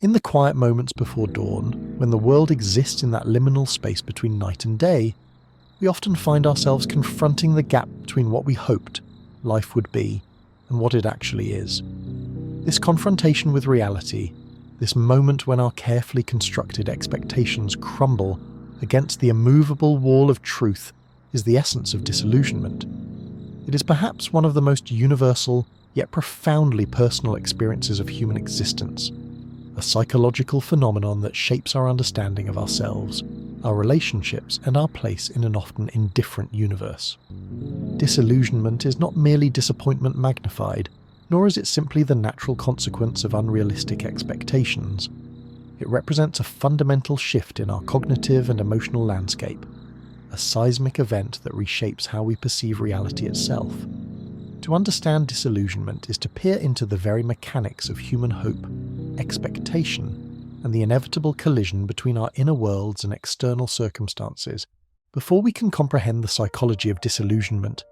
In the quiet moments before dawn, when the world exists in that liminal space between night and day, we often find ourselves confronting the gap between what we hoped life would be and what it actually is. This confrontation with reality, this moment when our carefully constructed expectations crumble against the immovable wall of truth, is the essence of disillusionment. It is perhaps one of the most universal yet profoundly personal experiences of human existence, a psychological phenomenon that shapes our understanding of ourselves, our relationships, and our place in an often indifferent universe. Disillusionment is not merely disappointment magnified, nor is it simply the natural consequence of unrealistic expectations. It represents a fundamental shift in our cognitive and emotional landscape, a seismic event that reshapes how we perceive reality itself. To understand disillusionment is to peer into the very mechanics of human hope, expectation, and the inevitable collision between our inner worlds and external circumstances. Before we can comprehend the psychology of disillusionment,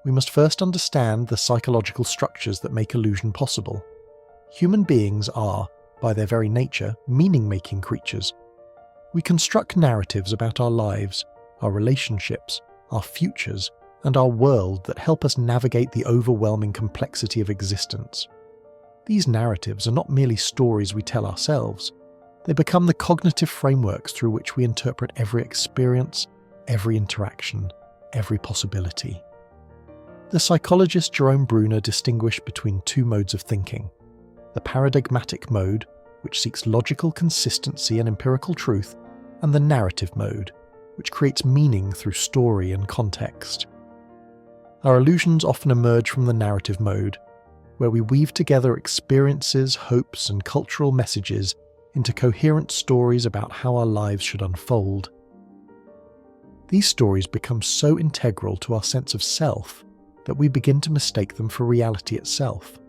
we must first understand the psychological structures that make illusion possible. Human beings are, by their very nature, meaning-making creatures. We construct narratives about our lives, our relationships, our futures, and our world that help us navigate the overwhelming complexity of existence. These narratives are not merely stories we tell ourselves. They become the cognitive frameworks through which we interpret every experience, every interaction, every possibility. The psychologist Jerome Bruner distinguished between two modes of thinking: the paradigmatic mode, which seeks logical consistency and empirical truth, and the narrative mode, which creates meaning through story and context. Our illusions often emerge from the narrative mode, where we weave together experiences, hopes, and cultural messages into coherent stories about how our lives should unfold. These stories become so integral to our sense of self that we begin to mistake them for reality itself.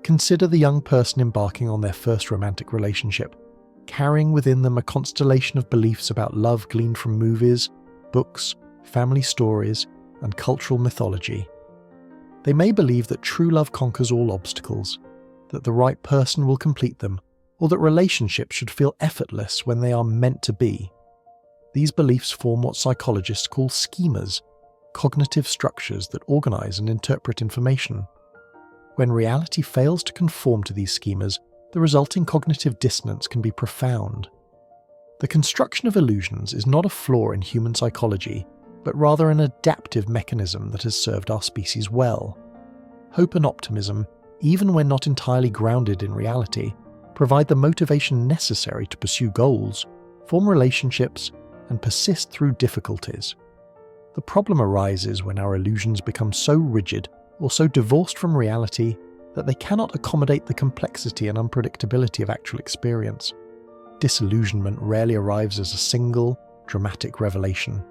Consider the young person embarking on their first romantic relationship, carrying within them a constellation of beliefs about love gleaned from movies, books, family stories, and cultural mythology. They may believe that true love conquers all obstacles, that the right person will complete them, or that relationships should feel effortless when they are meant to be. These beliefs form what psychologists call schemas, cognitive structures that organize and interpret information. When reality fails to conform to these schemas, the resulting cognitive dissonance can be profound. The construction of illusions is not a flaw in human psychology, but rather an adaptive mechanism that has served our species well. Hope and optimism, even when not entirely grounded in reality, provide the motivation necessary to pursue goals, form relationships, and persist through difficulties. The problem arises when our illusions become so rigid or so divorced from reality that they cannot accommodate the complexity and unpredictability of actual experience. Disillusionment rarely arrives as a single, dramatic revelation.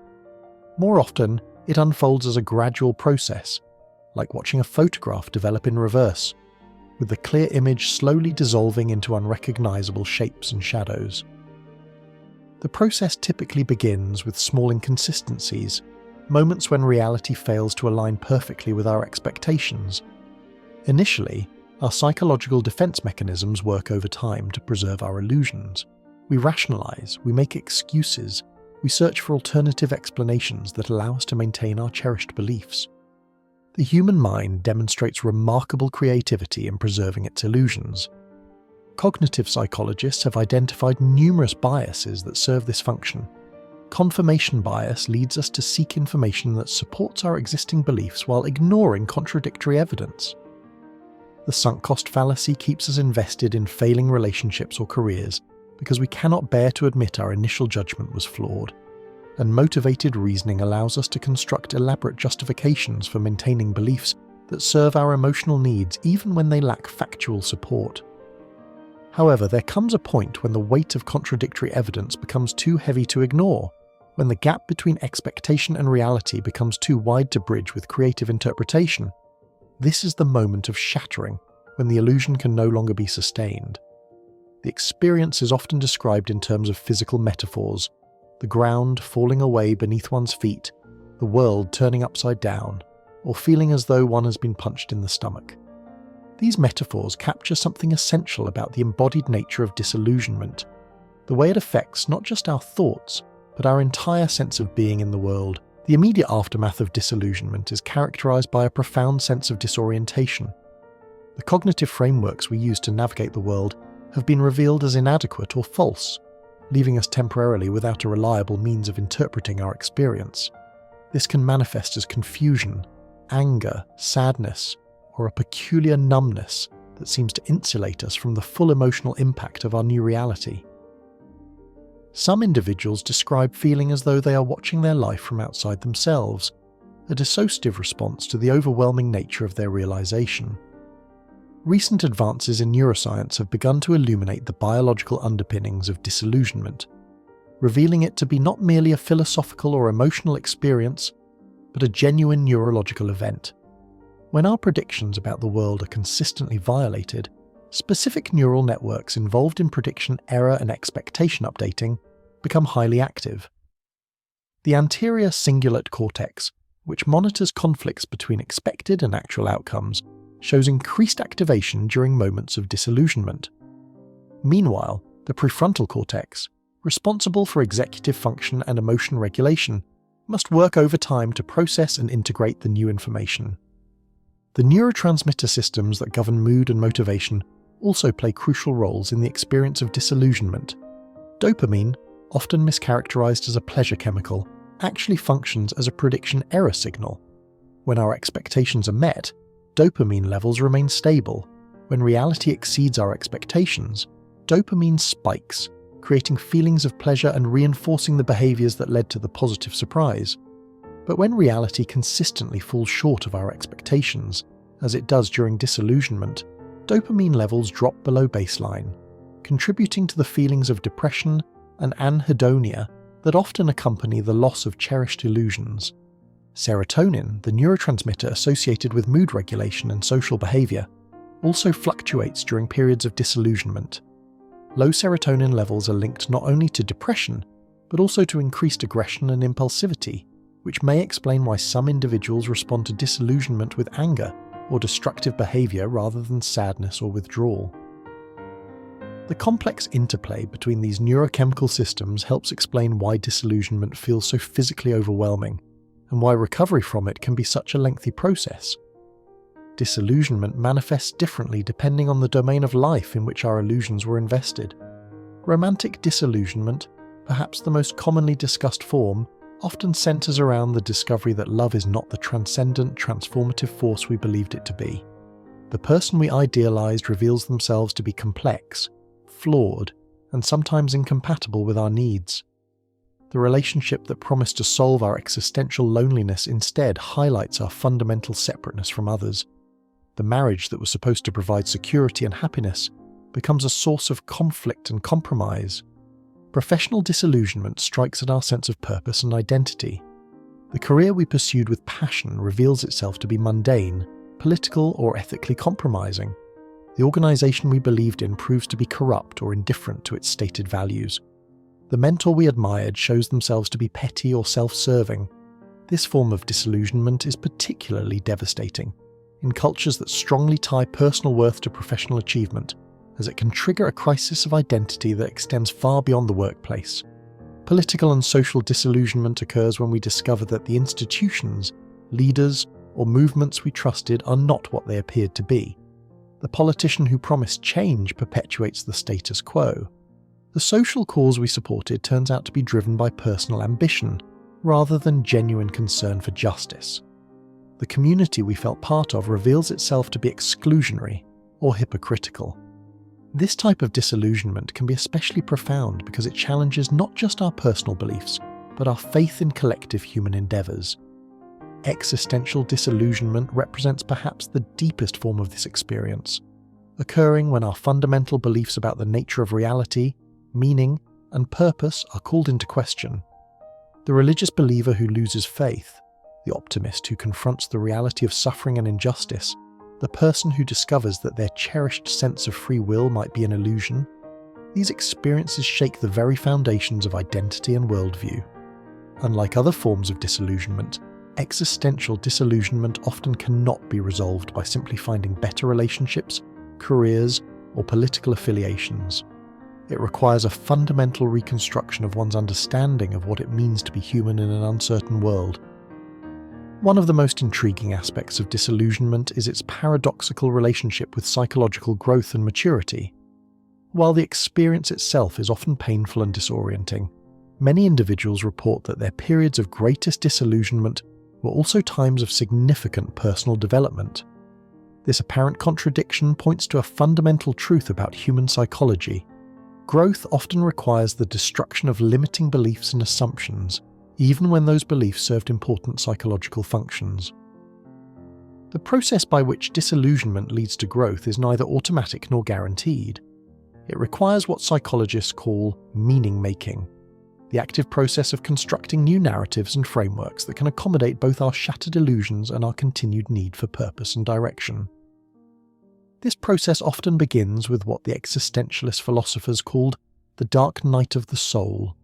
More often, it unfolds as a gradual process, like watching a photograph develop in reverse, with the clear image slowly dissolving into unrecognizable shapes and shadows. The process typically begins with small inconsistencies, moments when reality fails to align perfectly with our expectations. Initially, our psychological defense mechanisms work over time to preserve our illusions. We rationalize, we make excuses, we search for alternative explanations that allow us to maintain our cherished beliefs. The human mind demonstrates remarkable creativity in preserving its illusions. Cognitive psychologists have identified numerous biases that serve this function. Confirmation bias leads us to seek information that supports our existing beliefs while ignoring contradictory evidence. The sunk cost fallacy keeps us invested in failing relationships or careers because we cannot bear to admit our initial judgment was flawed. And motivated reasoning allows us to construct elaborate justifications for maintaining beliefs that serve our emotional needs even when they lack factual support. However, there comes a point when the weight of contradictory evidence becomes too heavy to ignore, when the gap between expectation and reality becomes too wide to bridge with creative interpretation. This is the moment of shattering, when the illusion can no longer be sustained. The experience is often described in terms of physical metaphors: the ground falling away beneath one's feet, the world turning upside down, or feeling as though one has been punched in the stomach. These metaphors capture something essential about the embodied nature of disillusionment, the way it affects not just our thoughts, but our entire sense of being in the world. The immediate aftermath of disillusionment is characterized by a profound sense of disorientation. The cognitive frameworks we use to navigate the world have been revealed as inadequate or false, leaving us temporarily without a reliable means of interpreting our experience. This can manifest as confusion, anger, sadness, or a peculiar numbness that seems to insulate us from the full emotional impact of our new reality. Some individuals describe feeling as though they are watching their life from outside themselves, a dissociative response to the overwhelming nature of their realization. Recent advances in neuroscience have begun to illuminate the biological underpinnings of disillusionment, revealing it to be not merely a philosophical or emotional experience, but a genuine neurological event. When our predictions about the world are consistently violated, specific neural networks involved in prediction error and expectation updating become highly active. The anterior cingulate cortex, which monitors conflicts between expected and actual outcomes, shows increased activation during moments of disillusionment. Meanwhile, the prefrontal cortex, responsible for executive function and emotion regulation, must work overtime to process and integrate the new information. The neurotransmitter systems that govern mood and motivation also play crucial roles in the experience of disillusionment. Dopamine, often mischaracterized as a pleasure chemical, actually functions as a prediction error signal. When our expectations are met, dopamine levels remain stable. When reality exceeds our expectations, dopamine spikes, creating feelings of pleasure and reinforcing the behaviors that led to the positive surprise. But when reality consistently falls short of our expectations, as it does during disillusionment, dopamine levels drop below baseline, contributing to the feelings of depression and anhedonia that often accompany the loss of cherished illusions. Serotonin, the neurotransmitter associated with mood regulation and social behavior, also fluctuates during periods of disillusionment. Low serotonin levels are linked not only to depression, but also to increased aggression and impulsivity, which may explain why some individuals respond to disillusionment with anger or destructive behavior rather than sadness or withdrawal. The complex interplay between these neurochemical systems helps explain why disillusionment feels so physically overwhelming, and why recovery from it can be such a lengthy process. Disillusionment manifests differently depending on the domain of life in which our illusions were invested. Romantic disillusionment, perhaps the most commonly discussed form, often centers around the discovery that love is not the transcendent, transformative force we believed it to be. The person we idealized reveals themselves to be complex, flawed, and sometimes incompatible with our needs. The relationship that promised to solve our existential loneliness instead highlights our fundamental separateness from others. The marriage that was supposed to provide security and happiness becomes a source of conflict and compromise. Professional disillusionment strikes at our sense of purpose and identity. The career we pursued with passion reveals itself to be mundane, political, or ethically compromising. The organization we believed in proves to be corrupt or indifferent to its stated values. The mentor we admired shows themselves to be petty or self-serving. This form of disillusionment is particularly devastating in cultures that strongly tie personal worth to professional achievement, as it can trigger a crisis of identity that extends far beyond the workplace. Political and social disillusionment occurs when we discover that the institutions, leaders, or movements we trusted are not what they appeared to be. The politician who promised change perpetuates the status quo. The social cause we supported turns out to be driven by personal ambition, rather than genuine concern for justice. The community we felt part of reveals itself to be exclusionary or hypocritical. This type of disillusionment can be especially profound because it challenges not just our personal beliefs, but our faith in collective human endeavours. Existential disillusionment represents perhaps the deepest form of this experience, occurring when our fundamental beliefs about the nature of reality, meaning, and purpose are called into question. The religious believer who loses faith, the optimist who confronts the reality of suffering and injustice, the person who discovers that their cherished sense of free will might be an illusion, these experiences shake the very foundations of identity and worldview. Unlike other forms of disillusionment, existential disillusionment often cannot be resolved by simply finding better relationships, careers, or political affiliations. It requires a fundamental reconstruction of one's understanding of what it means to be human in an uncertain world. One of the most intriguing aspects of disillusionment is its paradoxical relationship with psychological growth and maturity. While the experience itself is often painful and disorienting, many individuals report that their periods of greatest disillusionment were also times of significant personal development. This apparent contradiction points to a fundamental truth about human psychology. Growth often requires the destruction of limiting beliefs and assumptions, even when those beliefs served important psychological functions. The process by which disillusionment leads to growth is neither automatic nor guaranteed. It requires what psychologists call meaning-making, the active process of constructing new narratives and frameworks that can accommodate both our shattered illusions and our continued need for purpose and direction. This process often begins with what the existentialist philosophers called the dark night of the soul,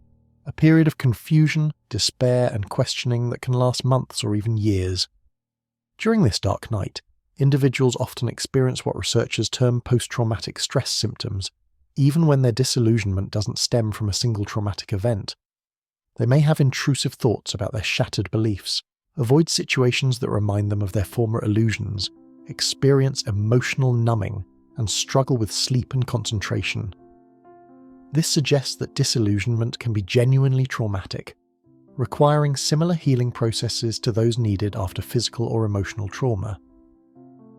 a period of confusion, despair, and questioning that can last months or even years. During this dark night, individuals often experience what researchers term post-traumatic stress symptoms, even when their disillusionment doesn't stem from a single traumatic event. They may have intrusive thoughts about their shattered beliefs, avoid situations that remind them of their former illusions, experience emotional numbing, and struggle with sleep and concentration. This suggests that disillusionment can be genuinely traumatic, requiring similar healing processes to those needed after physical or emotional trauma.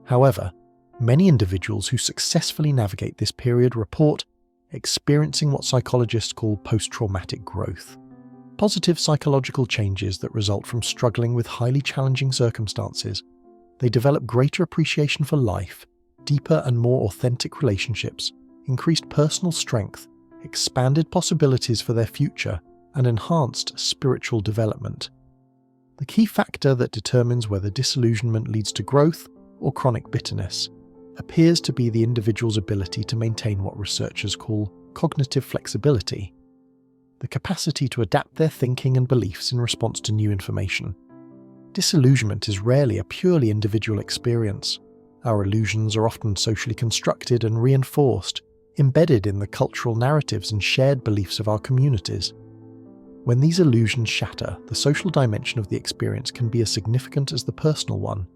However, many individuals who successfully navigate this period report experiencing what psychologists call post-traumatic growth, positive psychological changes that result from struggling with highly challenging circumstances. They develop greater appreciation for life, deeper and more authentic relationships, increased personal strength, expanded possibilities for their future, and enhanced spiritual development. The key factor that determines whether disillusionment leads to growth or chronic bitterness appears to be the individual's ability to maintain what researchers call cognitive flexibility, the capacity to adapt their thinking and beliefs in response to new information. Disillusionment is rarely a purely individual experience. Our illusions are often socially constructed and reinforced, embedded in the cultural narratives and shared beliefs of our communities. When these illusions shatter, the social dimension of the experience can be as significant as the personal one.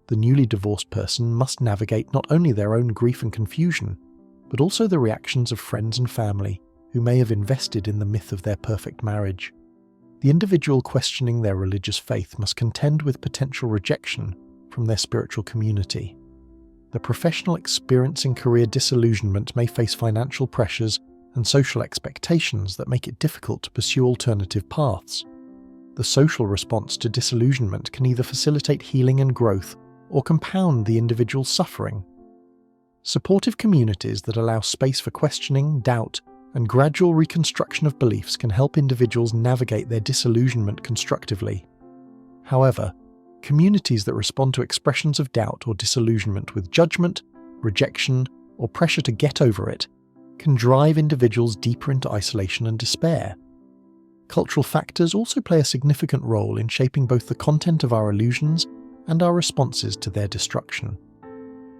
The newly divorced person must navigate not only their own grief and confusion, but also the reactions of friends and family who may have invested in the myth of their perfect marriage. The individual questioning their religious faith must contend with potential rejection from their spiritual community. The professional experiencing career disillusionment may face financial pressures and social expectations that make it difficult to pursue alternative paths. The social response to disillusionment can either facilitate healing and growth or compound the individual's suffering. Supportive communities that allow space for questioning, doubt, and gradual reconstruction of beliefs can help individuals navigate their disillusionment constructively. However, communities that respond to expressions of doubt or disillusionment with judgment, rejection, or pressure to get over it can drive individuals deeper into isolation and despair. Cultural factors also play a significant role in shaping both the content of our illusions and our responses to their destruction.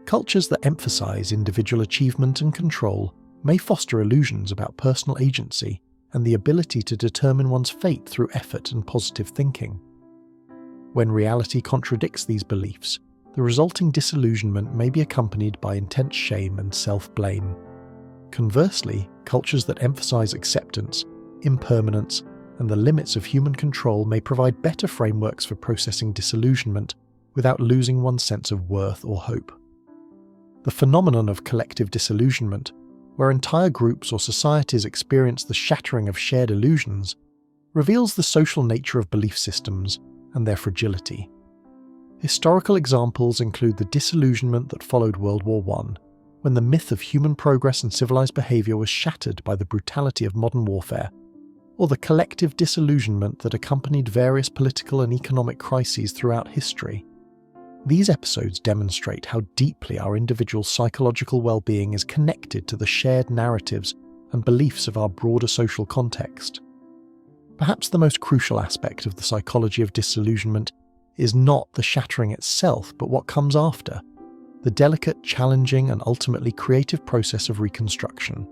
Cultures that emphasize individual achievement and control may foster illusions about personal agency and the ability to determine one's fate through effort and positive thinking. When reality contradicts these beliefs, the resulting disillusionment may be accompanied by intense shame and self-blame. Conversely, cultures that emphasize acceptance, impermanence, and the limits of human control may provide better frameworks for processing disillusionment without losing one's sense of worth or hope. The phenomenon of collective disillusionment, where entire groups or societies experience the shattering of shared illusions, reveals the social nature of belief systems and their fragility. Historical examples include the disillusionment that followed World War I, when the myth of human progress and civilized behavior was shattered by the brutality of modern warfare, or the collective disillusionment that accompanied various political and economic crises throughout history. These episodes demonstrate how deeply our individual psychological well-being is connected to the shared narratives and beliefs of our broader social context. Perhaps the most crucial aspect of the psychology of disillusionment is not the shattering itself, but what comes after, the delicate, challenging, and ultimately creative process of reconstruction.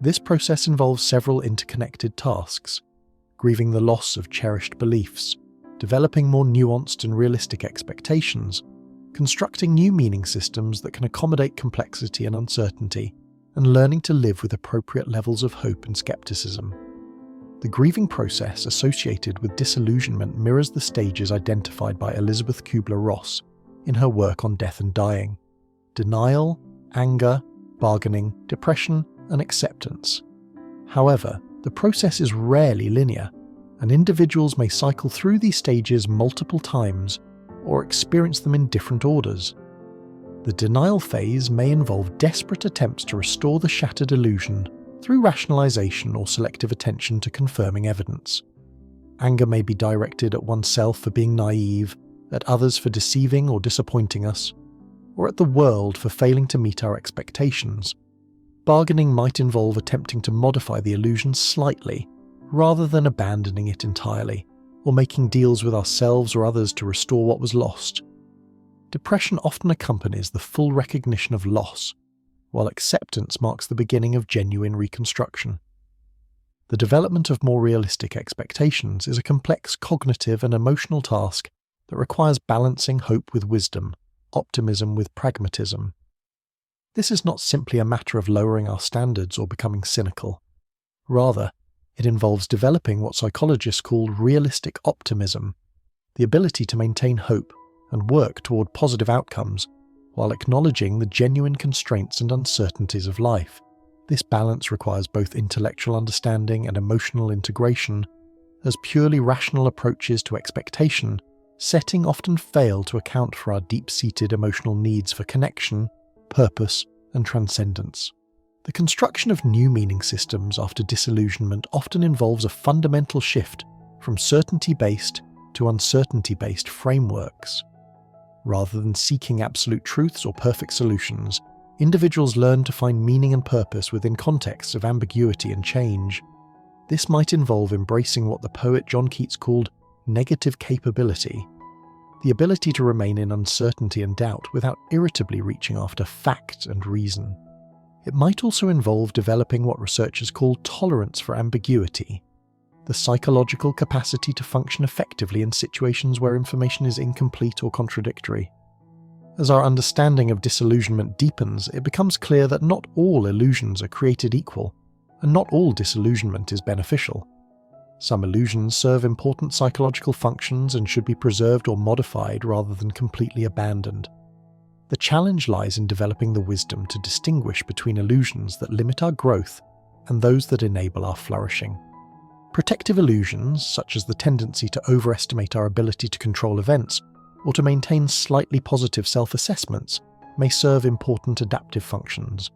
This process involves several interconnected tasks: grieving the loss of cherished beliefs, developing more nuanced and realistic expectations, constructing new meaning systems that can accommodate complexity and uncertainty, and learning to live with appropriate levels of hope and skepticism. The grieving process associated with disillusionment mirrors the stages identified by Elizabeth Kubler-Ross in her work on death and dying: denial, anger, bargaining, depression, and acceptance. However, the process is rarely linear, and individuals may cycle through these stages multiple times or experience them in different orders. The denial phase may involve desperate attempts to restore the shattered illusion through rationalization or selective attention to confirming evidence. Anger may be directed at oneself for being naive, at others for deceiving or disappointing us, or at the world for failing to meet our expectations. Bargaining might involve attempting to modify the illusion slightly, rather than abandoning it entirely, or making deals with ourselves or others to restore what was lost. Depression often accompanies the full recognition of loss, while acceptance marks the beginning of genuine reconstruction. The development of more realistic expectations is a complex cognitive and emotional task that requires balancing hope with wisdom, optimism with pragmatism. This is not simply a matter of lowering our standards or becoming cynical. Rather, it involves developing what psychologists call realistic optimism, the ability to maintain hope and work toward positive outcomes while acknowledging the genuine constraints and uncertainties of life. This balance requires both intellectual understanding and emotional integration, as purely rational approaches to expectation setting often fail to account for our deep-seated emotional needs for connection, purpose, and transcendence. The construction of new meaning systems after disillusionment often involves a fundamental shift from certainty-based to uncertainty-based frameworks. Rather than seeking absolute truths or perfect solutions, individuals learn to find meaning and purpose within contexts of ambiguity and change. This might involve embracing what the poet John Keats called negative capability, the ability to remain in uncertainty and doubt without irritably reaching after fact and reason. It might also involve developing what researchers call tolerance for ambiguity, the psychological capacity to function effectively in situations where information is incomplete or contradictory. As our understanding of disillusionment deepens, it becomes clear that not all illusions are created equal, and not all disillusionment is beneficial. Some illusions serve important psychological functions and should be preserved or modified rather than completely abandoned. The challenge lies in developing the wisdom to distinguish between illusions that limit our growth and those that enable our flourishing. Protective illusions, such as the tendency to overestimate our ability to control events or to maintain slightly positive self-assessments, may serve important adaptive functions.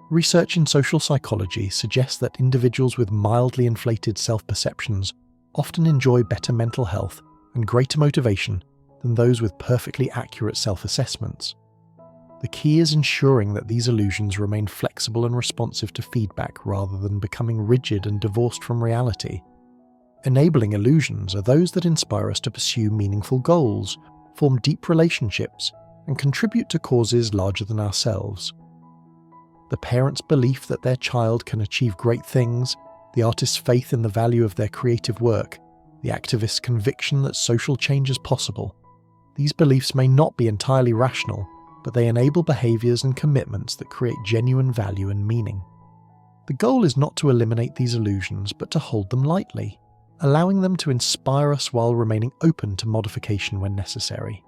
Research in social psychology suggests that individuals with mildly inflated self-perceptions often enjoy better mental health and greater motivation than those with perfectly accurate self-assessments. The key is ensuring that these illusions remain flexible and responsive to feedback rather than becoming rigid and divorced from reality. Enabling illusions are those that inspire us to pursue meaningful goals, form deep relationships, and contribute to causes larger than ourselves. The parent's belief that their child can achieve great things, the artist's faith in the value of their creative work, the activist's conviction that social change is possible. These beliefs may not be entirely rational, but they enable behaviors and commitments that create genuine value and meaning. The goal is not to eliminate these illusions, but to hold them lightly, allowing them to inspire us while remaining open to modification when necessary.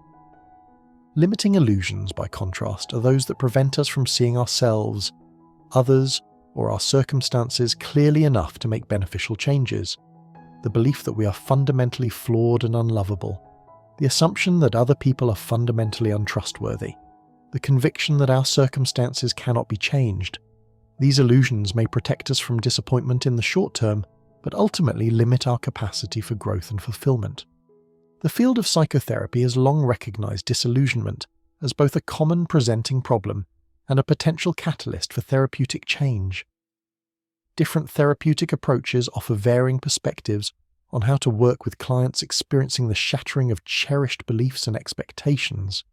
Limiting illusions, by contrast, are those that prevent us from seeing ourselves, others, or our circumstances clearly enough to make beneficial changes. The belief that we are fundamentally flawed and unlovable, the assumption that other people are fundamentally untrustworthy, the conviction that our circumstances cannot be changed. These illusions may protect us from disappointment in the short term, but ultimately limit our capacity for growth and fulfillment. The field of psychotherapy has long recognized disillusionment as both a common presenting problem and a potential catalyst for therapeutic change. Different therapeutic approaches offer varying perspectives on how to work with clients experiencing the shattering of cherished beliefs and expectations.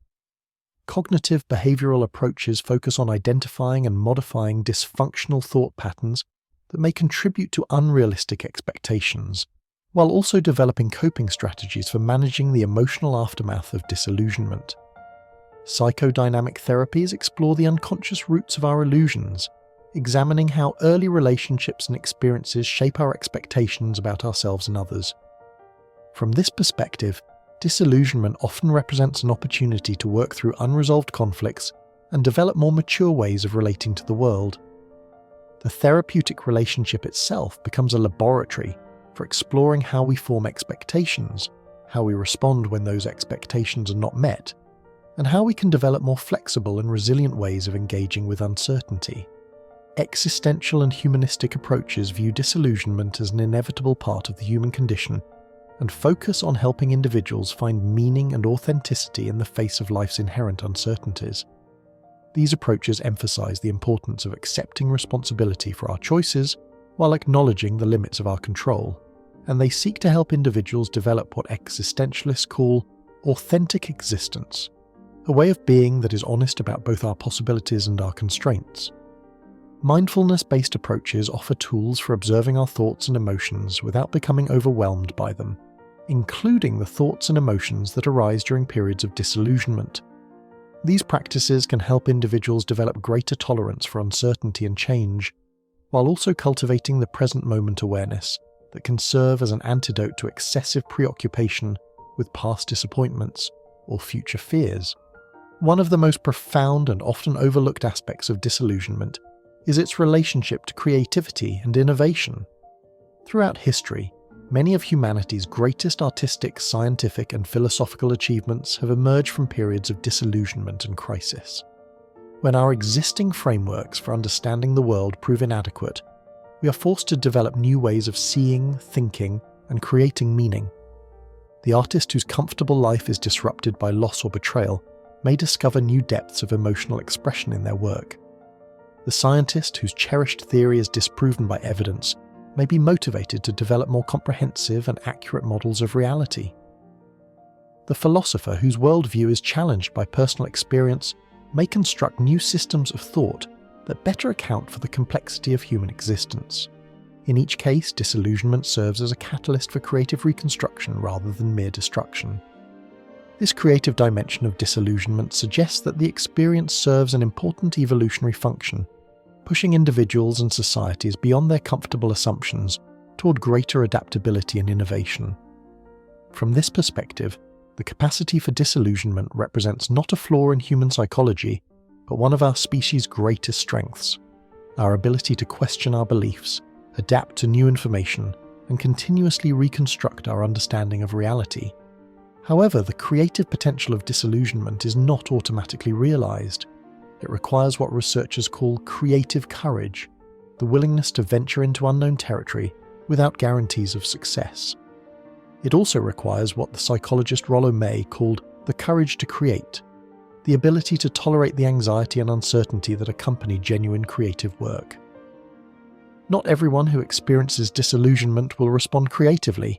Cognitive behavioral approaches focus on identifying and modifying dysfunctional thought patterns that may contribute to unrealistic expectations, while also developing coping strategies for managing the emotional aftermath of disillusionment. Psychodynamic therapies explore the unconscious roots of our illusions, examining how early relationships and experiences shape our expectations about ourselves and others. From this perspective, disillusionment often represents an opportunity to work through unresolved conflicts and develop more mature ways of relating to the world. The therapeutic relationship itself becomes a laboratory for exploring how we form expectations, how we respond when those expectations are not met, and how we can develop more flexible and resilient ways of engaging with uncertainty. Existential and humanistic approaches view disillusionment as an inevitable part of the human condition and focus on helping individuals find meaning and authenticity in the face of life's inherent uncertainties. These approaches emphasize the importance of accepting responsibility for our choices while acknowledging the limits of our control, and they seek to help individuals develop what existentialists call authentic existence, a way of being that is honest about both our possibilities and our constraints. Mindfulness-based approaches offer tools for observing our thoughts and emotions without becoming overwhelmed by them, including the thoughts and emotions that arise during periods of disillusionment. These practices can help individuals develop greater tolerance for uncertainty and change, while also cultivating the present moment awareness that can serve as an antidote to excessive preoccupation with past disappointments or future fears. One of the most profound and often overlooked aspects of disillusionment is its relationship to creativity and innovation. Throughout history, many of humanity's greatest artistic, scientific, and philosophical achievements have emerged from periods of disillusionment and crisis. When our existing frameworks for understanding the world prove inadequate, we are forced to develop new ways of seeing, thinking, and creating meaning. The artist whose comfortable life is disrupted by loss or betrayal may discover new depths of emotional expression in their work. The scientist whose cherished theory is disproven by evidence may be motivated to develop more comprehensive and accurate models of reality. The philosopher whose worldview is challenged by personal experience may construct new systems of thought that better account for the complexity of human existence. In each case, disillusionment serves as a catalyst for creative reconstruction rather than mere destruction. This creative dimension of disillusionment suggests that the experience serves an important evolutionary function, pushing individuals and societies beyond their comfortable assumptions toward greater adaptability and innovation. From this perspective, the capacity for disillusionment represents not a flaw in human psychology, but one of our species' greatest strengths: our ability to question our beliefs, adapt to new information, and continuously reconstruct our understanding of reality. However, the creative potential of disillusionment is not automatically realized. It requires what researchers call creative courage, the willingness to venture into unknown territory without guarantees of success. It also requires what the psychologist Rollo May called the courage to create, the ability to tolerate the anxiety and uncertainty that accompany genuine creative work. Not everyone who experiences disillusionment will respond creatively,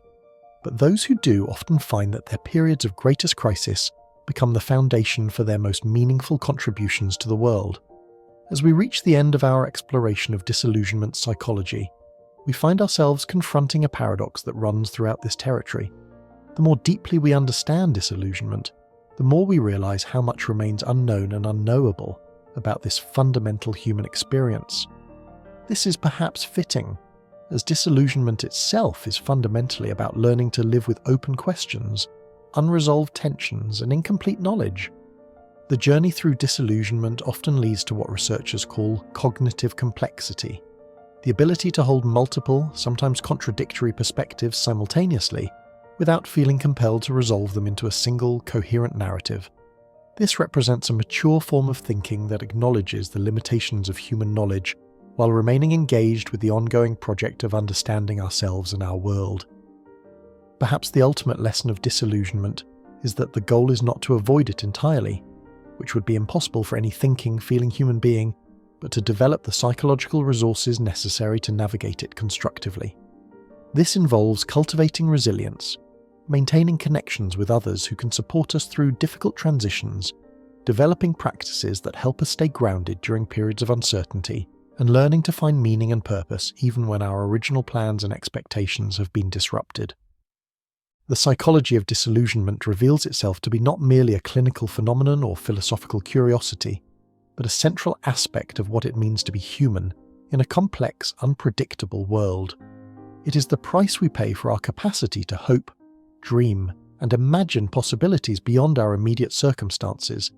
but those who do often find that their periods of greatest crisis become the foundation for their most meaningful contributions to the world. As we reach the end of our exploration of disillusionment psychology, we find ourselves confronting a paradox that runs throughout this territory. The more deeply we understand disillusionment, the more we realize how much remains unknown and unknowable about this fundamental human experience. This is perhaps fitting, as disillusionment itself is fundamentally about learning to live with open questions, unresolved tensions, and incomplete knowledge. The journey through disillusionment often leads to what researchers call cognitive complexity, the ability to hold multiple, sometimes contradictory perspectives simultaneously, without feeling compelled to resolve them into a single, coherent narrative. This represents a mature form of thinking that acknowledges the limitations of human knowledge while remaining engaged with the ongoing project of understanding ourselves and our world. Perhaps the ultimate lesson of disillusionment is that the goal is not to avoid it entirely, which would be impossible for any thinking, feeling human being, but to develop the psychological resources necessary to navigate it constructively. This involves cultivating resilience, maintaining connections with others who can support us through difficult transitions, developing practices that help us stay grounded during periods of uncertainty, and learning to find meaning and purpose even when our original plans and expectations have been disrupted. The psychology of disillusionment reveals itself to be not merely a clinical phenomenon or philosophical curiosity, but a central aspect of what it means to be human in a complex, unpredictable world. It is the price we pay for our capacity to hope, dream, and imagine possibilities beyond our immediate circumstances.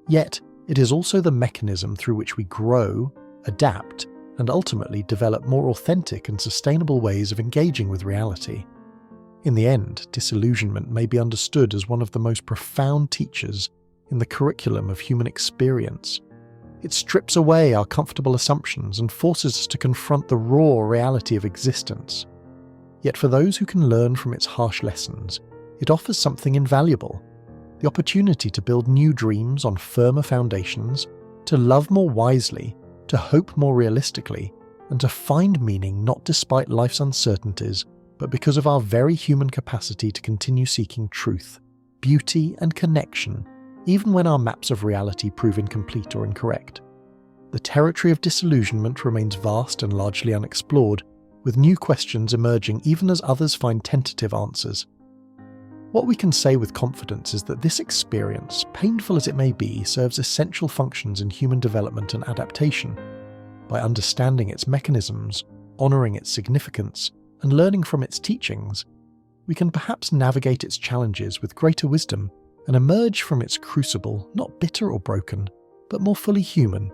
Yet, it is also the mechanism through which we grow, adapt, and ultimately develop more authentic and sustainable ways of engaging with reality. In the end, disillusionment may be understood as one of the most profound teachers in the curriculum of human experience. It strips away our comfortable assumptions and forces us to confront the raw reality of existence. Yet for those who can learn from its harsh lessons, it offers something invaluable: the opportunity to build new dreams on firmer foundations, to love more wisely, to hope more realistically, and to find meaning not despite life's uncertainties, but because of our very human capacity to continue seeking truth, beauty, and connection, even when our maps of reality prove incomplete or incorrect. The territory of disillusionment remains vast and largely unexplored, with new questions emerging even as others find tentative answers. What we can say with confidence is that this experience, painful as it may be, serves essential functions in human development and adaptation. By understanding its mechanisms, honouring its significance, and learning from its teachings, we can perhaps navigate its challenges with greater wisdom and emerge from its crucible not bitter or broken, but more fully human,